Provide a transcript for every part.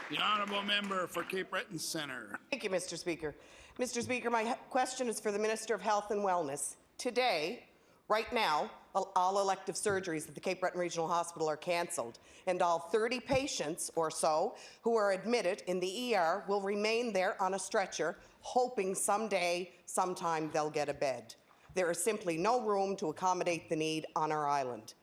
The honourable member for Cape Breton Centre. Thank you, Mr. Speaker. Mr. Speaker, my question is for the Minister of Health and Wellness. Today, right now, all elective surgeries at the Cape Breton Regional Hospital are cancelled, and all 30 patients or so who are admitted in the ER will remain there on a stretcher, hoping someday, sometime they'll get a bed. There is simply no room to accommodate the need on our island.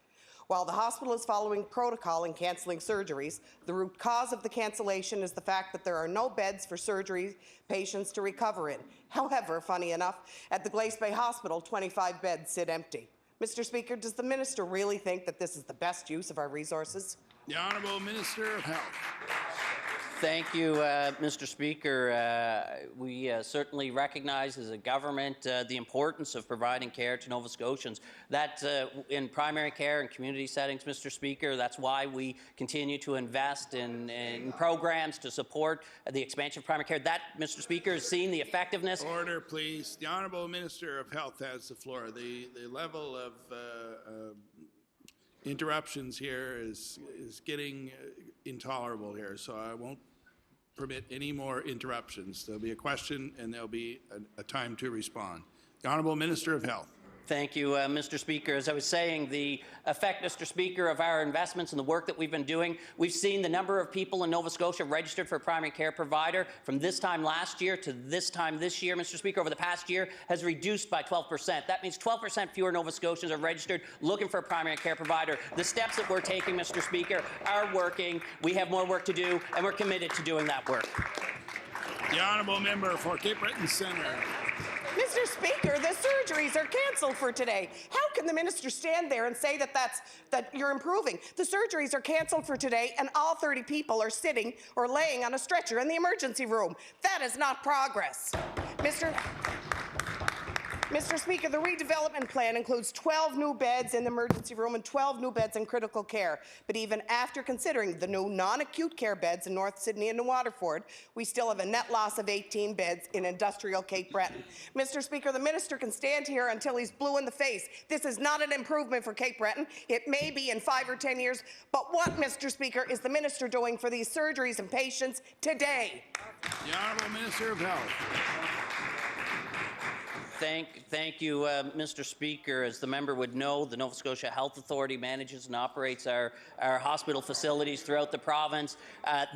While the hospital is following protocol in cancelling surgeries, the root cause of the cancellation is the fact that there are no beds for surgery patients to recover in. However, funny enough, at the Glace Bay Hospital, 25 beds sit empty. Mr. Speaker, does the minister really think that this is the best use of our resources? The Honourable Minister of Health. Thank you, Mr. Speaker. We certainly recognize as a government the importance of providing care to Nova Scotians. That in primary care and community settings, Mr. Speaker, that's why we continue to invest in programs to support the expansion of primary care. That, Mr. Speaker, has seen the effectiveness. Order, please. The Honourable Minister of Health has the floor. The level of interruptions here is getting intolerable here, so I won't permit any more interruptions. There'll be a question and there'll be a time to respond. The Honourable Minister of Health. Thank you, Mr. Speaker. As I was saying, the effect, Mr. Speaker, of our investments and the work that we've been doing, we've seen the number of people in Nova Scotia registered for a primary care provider from this time last year to this time this year, Mr. Speaker, over the past year has reduced by 12%. That means 12% fewer Nova Scotians are registered looking for a primary care provider. The steps that we're taking, Mr. Speaker, are working. We have more work to do, and we're committed to doing that work. The Honourable Member for Cape Breton Centre. Mr. Speaker, the surgeries are cancelled for today. How can the minister stand there and say that you're improving? The surgeries are cancelled for today, and all 30 people are sitting or laying on a stretcher in the emergency room. That is not progress. Mr. Speaker, the redevelopment plan includes 12 new beds in the emergency room and 12 new beds in critical care. But even after considering the new non-acute care beds in North Sydney and New Waterford, we still have a net loss of 18 beds in industrial Cape Breton. Mr. Speaker, the minister can stand here until he's blue in the face. This is not an improvement for Cape Breton. It may be in 5 or 10 years, but what, Mr. Speaker, is the minister doing for these surgeries and patients today? The Honourable Minister of Health. Thank you, Mr. Speaker. As the member would know, the Nova Scotia Health Authority manages and operates our hospital facilities throughout the province.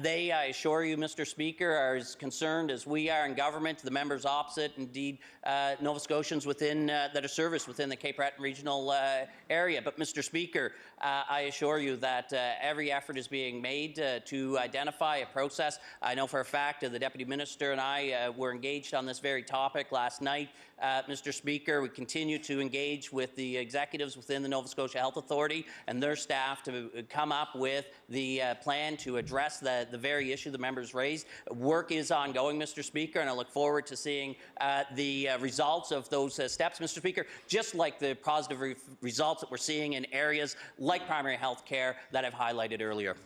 They, I assure you, Mr. Speaker, are as concerned as we are in government, the members opposite, indeed Nova Scotians within that are serviced within the Cape Breton regional area. But, Mr. Speaker, I assure you that every effort is being made to identify a process. I know for a fact the Deputy Minister and I were engaged on this very topic last night. Mr. Speaker, we continue to engage with the executives within the Nova Scotia Health Authority and their staff to come up with the plan to address the very issue the members raised. Work is ongoing, Mr. Speaker, and I look forward to seeing the results of those steps, Mr. Speaker, just like the positive results that we're seeing in areas like primary health care that I've highlighted earlier.